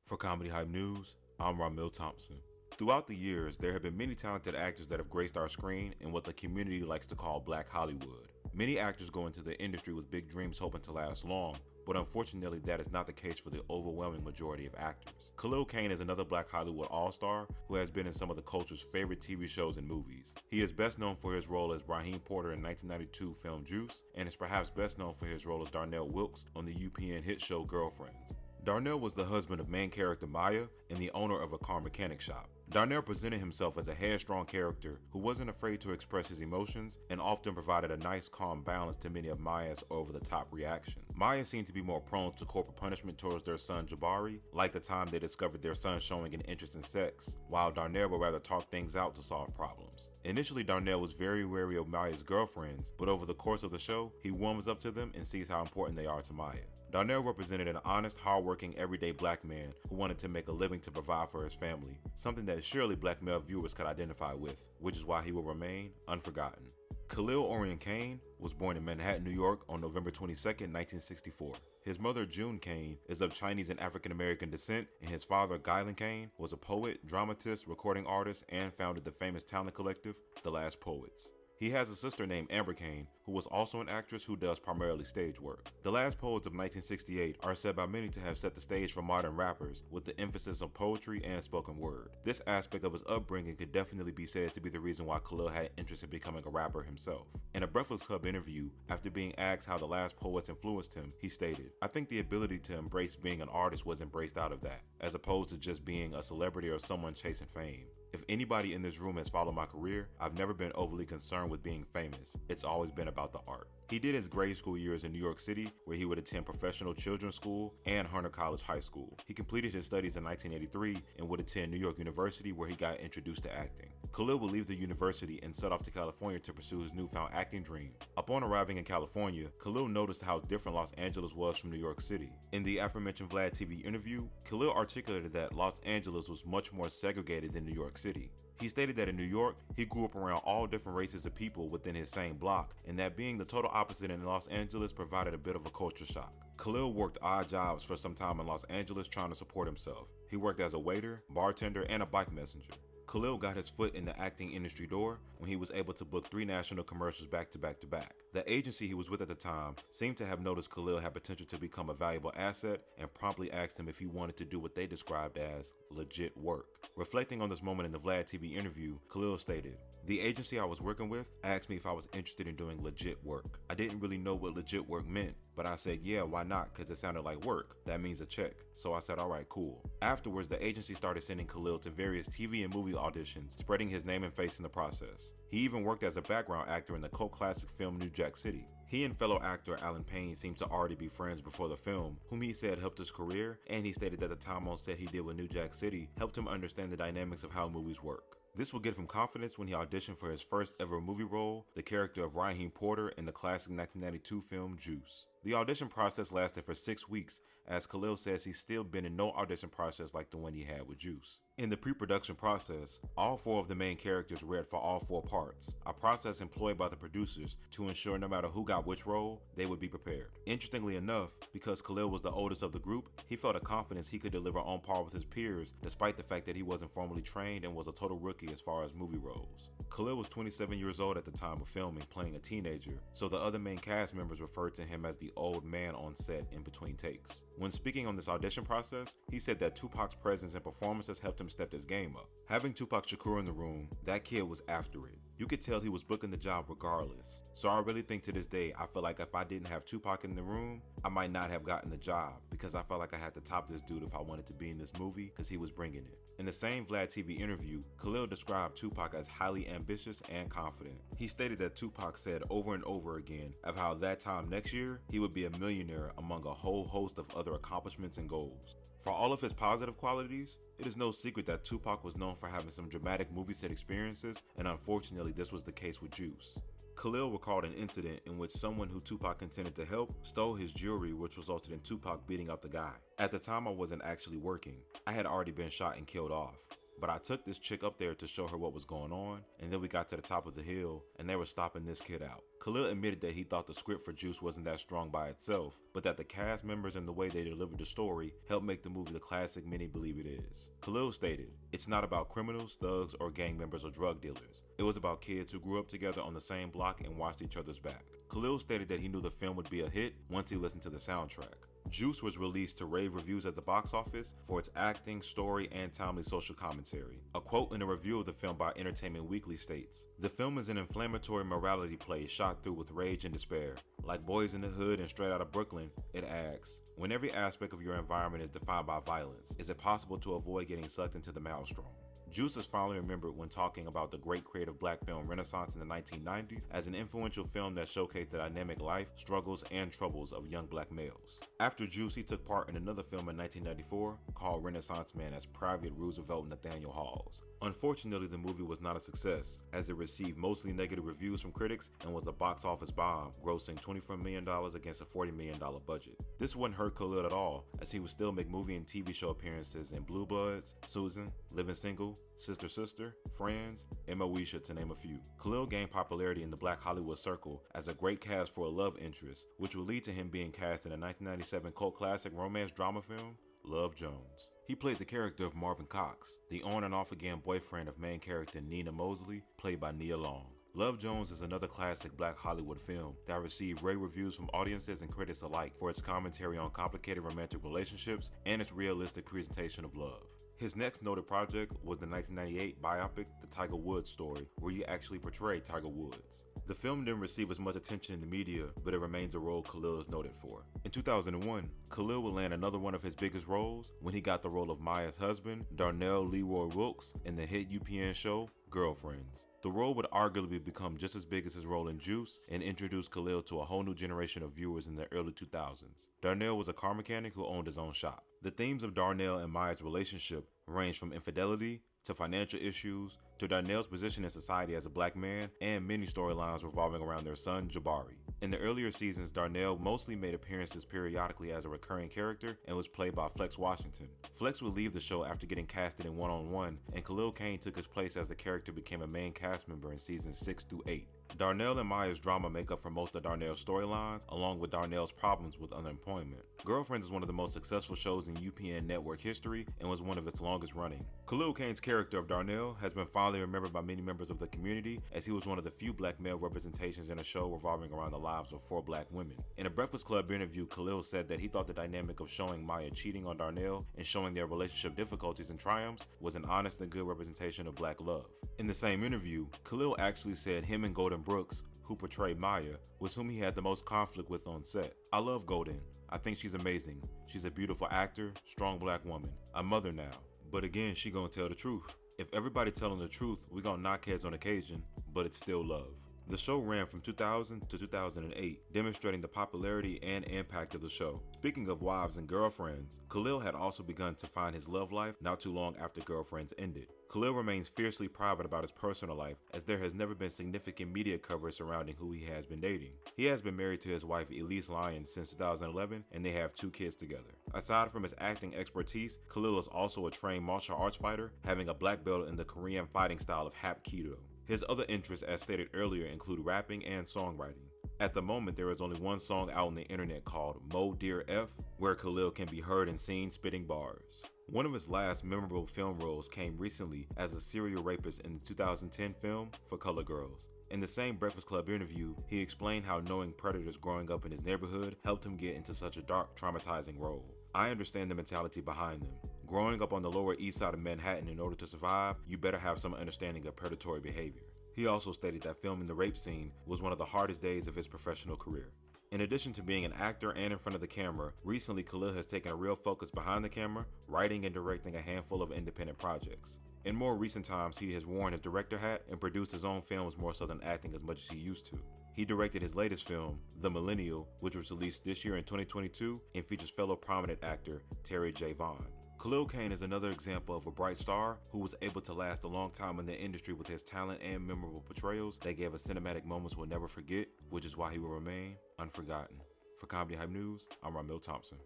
For Comedy Hype News, I'm Ramil Thompson. Throughout the years, there have been many talented actors that have graced our screen in what the community likes to call Black Hollywood. Many actors go into the industry with big dreams hoping to last long, but unfortunately that is not the case for the overwhelming majority of actors. Khalil Kain is another Black Hollywood all-star who has been in some of the culture's favorite TV shows and movies. He is best known for his role as Raheem Porter in 1992 film Juice, and is perhaps best known for his role as Darnell Wilkes on the UPN hit show Girlfriends. Darnell was the husband of main character Maya and the owner of a car mechanic shop. Darnell presented himself as a headstrong character who wasn't afraid to express his emotions and often provided a nice calm balance to many of Maya's over-the-top reactions. Maya seemed to be more prone to corporal punishment towards their son Jabari, like the time they discovered their son showing an interest in sex, while Darnell would rather talk things out to solve problems. Initially, Darnell was very wary of Maya's girlfriends, but over the course of the show, he warms up to them and sees how important they are to Maya. Darnell represented an honest, hardworking, everyday black man who wanted to make a living to provide for his family, something that surely black male viewers could identify with, which is why he will remain unforgotten. Khalil Kain was born in Manhattan, New York on November 22, 1964. His mother, June Kain, is of Chinese and African American descent, and his father, Khalil Kain, was a poet, dramatist, recording artist, and founded the famous talent collective, The Last Poets. He has a sister named Amber Kain, who was also an actress who does primarily stage work. The Last Poets of 1968 are said by many to have set the stage for modern rappers, with the emphasis on poetry and spoken word. This aspect of his upbringing could definitely be said to be the reason why Khalil had interest in becoming a rapper himself. In a Breakfast Club interview, after being asked how The Last Poets influenced him, he stated, "I think the ability to embrace being an artist was embraced out of that, as opposed to just being a celebrity or someone chasing fame. If anybody in this room has followed my career, I've never been overly concerned with being famous. It's always been about the art." He did his grade school years in New York City, where he would attend Professional Children's School and Hunter College High School. He completed his studies in 1983 and would attend New York University, where he got introduced to acting. Khalil would leave the university and set off to California to pursue his newfound acting dream. Upon arriving in California, Khalil noticed how different Los Angeles was from New York City. In the aforementioned Vlad TV interview, Khalil articulated that Los Angeles was much more segregated than New York City. He stated that in New York, he grew up around all different races of people within his same block, and that being the total opposite in Los Angeles provided a bit of a culture shock. Khalil worked odd jobs for some time in Los Angeles trying to support himself. He worked as a waiter, bartender, and a bike messenger. Khalil got his foot in the acting industry door when he was able to book 3 national commercials back to back to back. The agency he was with at the time seemed to have noticed Khalil had potential to become a valuable asset and promptly asked him if he wanted to do what they described as legit work. Reflecting on this moment in the Vlad TV interview, Khalil stated, "The agency I was working with asked me if I was interested in doing legit work. I didn't really know what legit work meant, but I said, yeah, why not? Because it sounded like work. That means a check. So I said, all right, cool." Afterwards, the agency started sending Khalil to various TV and movie auditions, spreading his name and face in the process. He even worked as a background actor in the cult classic film New Jack City. He and fellow actor Alan Payne seemed to already be friends before the film, whom he said helped his career, and he stated that the time on set he did with New Jack City helped him understand the dynamics of how movies work. This would give him confidence when he auditioned for his first ever movie role, the character of Raheem Porter in the classic 1992 film Juice. The audition process lasted for 6 weeks, as Khalil says he's still been in no audition process like the one he had with Juice. In the pre-production process, all 4 of the main characters read for all 4 parts, a process employed by the producers to ensure no matter who got which role, they would be prepared. Interestingly enough, because Khalil was the oldest of the group, he felt a confidence he could deliver on par with his peers despite the fact that he wasn't formally trained and was a total rookie as far as movie roles. Khalil was 27 years old at the time of filming, playing a teenager, so the other main cast members referred to him as the old man on set in between takes. When speaking on this audition process, he said that Tupac's presence and performances helped him step his game up. Having Tupac Shakur in the room, that kid was after it. You could tell he was booking the job regardless. So I really think to this day, I feel like if I didn't have Tupac in the room, I might not have gotten the job, because I felt like I had to top this dude if I wanted to be in this movie, because he was bringing it. In the same Vlad TV interview, Khalil described Tupac as highly ambitious and confident. He stated that Tupac said over and over again of how that time next year, he would be a millionaire among a whole host of other accomplishments and goals. For all of his positive qualities, it is no secret that Tupac was known for having some dramatic movie set experiences, and unfortunately this was the case with Juice. Khalil recalled an incident in which someone who Tupac intended to help stole his jewelry, which resulted in Tupac beating up the guy. At the time I wasn't actually working. I had already been shot and killed off. but I took this chick up there to show her what was going on, and then we got to the top of the hill, and they were stopping this kid out. Khalil admitted that he thought the script for Juice wasn't that strong by itself, but that the cast members and the way they delivered the story helped make the movie the classic many believe it is. Khalil stated, "It's not about criminals, thugs, or gang members or drug dealers. It was about kids who grew up together on the same block and watched each other's back." Khalil stated that he knew the film would be a hit once he listened to the soundtrack. Juice was released to rave reviews at the box office for its acting, story, and timely social commentary. A quote in a review of the film by Entertainment Weekly states, "The film is an inflammatory morality play shot through with rage and despair. Like Boys in the Hood and Straight Outta Brooklyn, it asks, when every aspect of your environment is defined by violence, is it possible to avoid getting sucked into the maelstrom?" Juice is fondly remembered when talking about the great creative black film renaissance in the 1990s as an influential film that showcased the dynamic life, struggles, and troubles of young black males. After Juice, he took part in another film in 1994 called Renaissance Man as Private Roosevelt Nathaniel Hawes. Unfortunately, the movie was not a success, as it received mostly negative reviews from critics and was a box office bomb, grossing $24 million against a $40 million budget. This wouldn't hurt Khalil at all, as he would still make movie and TV show appearances in Blue Bloods, Susan, Living Single, Sister Sister, Friends, and Moesha, to name a few. Khalil gained popularity in the Black Hollywood circle as a great cast for a love interest, which would lead to him being cast in the 1997 cult classic romance drama film, Love Jones. He played the character of Marvin Cox, the on and off again boyfriend of main character Nina Mosley, played by Nia Long. Love Jones is another classic Black Hollywood film that received rave reviews from audiences and critics alike for its commentary on complicated romantic relationships and its realistic presentation of love. His next noted project was the 1998 biopic The Tiger Woods Story, where he actually portrayed Tiger Woods. The film didn't receive as much attention in the media, but it remains a role Khalil is noted for. In 2001, Khalil would land another one of his biggest roles when he got the role of Maya's husband, Darnell Leroy Wilkes, in the hit UPN show, Girlfriends. The role would arguably become just as big as his role in Juice and introduce Khalil to a whole new generation of viewers in the early 2000s. Darnell was a car mechanic who owned his own shop. The themes of Darnell and Maya's relationship range from infidelity to financial issues to Darnell's position in society as a black man and many storylines revolving around their son, Jabari. In the earlier seasons, Darnell mostly made appearances periodically as a recurring character and was played by Flex Washington. Flex would leave the show after getting casted in One-on-One, and Khalil Kain took his place as the character became a main cast member in seasons 6 through 8. Darnell and Maya's drama make up for most of Darnell's storylines, along with Darnell's problems with unemployment. Girlfriends is one of the most successful shows in UPN network history and was one of its longest running. Khalil Kain's character of Darnell has been fondly remembered by many members of the community, as he was one of the few black male representations in a show revolving around the lives of 4 black women. In a Breakfast Club interview, Khalil said that he thought the dynamic of showing Maya cheating on Darnell and showing their relationship difficulties and triumphs was an honest and good representation of black love. In the same interview, Khalil actually said him and Golden Brooks, who portrayed Maya, was whom he had the most conflict with on set. "I love Golden. I think she's amazing. She's a beautiful actor, strong black woman. I'm mother now. But again, she gonna tell the truth. If everybody telling the truth, we gonna knock heads on occasion, but it's still love." The show ran from 2000 to 2008, demonstrating the popularity and impact of the show. Speaking of wives and girlfriends, Khalil had also begun to find his love life not too long after Girlfriends ended. Khalil remains fiercely private about his personal life, as there has never been significant media coverage surrounding who he has been dating. He has been married to his wife Elise Lyons since 2011, and they have 2 kids together. Aside from his acting expertise, Khalil is also a trained martial arts fighter, having a black belt in the Korean fighting style of Hapkido. His other interests, as stated earlier, include rapping and songwriting. At the moment, there is only one song out on the internet called Mo Dear F, where Khalil can be heard and seen spitting bars. One of his last memorable film roles came recently as a serial rapist in the 2010 film For Color Girls. In the same Breakfast Club interview, he explained how knowing predators growing up in his neighborhood helped him get into such a dark, traumatizing role. "I understand the mentality behind them. Growing up on the Lower East Side of Manhattan, in order to survive, you better have some understanding of predatory behavior." He also stated that filming the rape scene was one of the hardest days of his professional career. In addition to being an actor and in front of the camera, recently Khalil has taken a real focus behind the camera, writing and directing a handful of independent projects. In more recent times, he has worn his director hat and produced his own films more so than acting as much as he used to. He directed his latest film, The Millennial, which was released this year in 2022 and features fellow prominent actor Terry J. Vaughn. Khalil Kain is another example of a bright star who was able to last a long time in the industry with his talent and memorable portrayals that gave us cinematic moments we'll never forget, which is why he will remain unforgotten. For Comedy Hype News, I'm Ramil Thompson.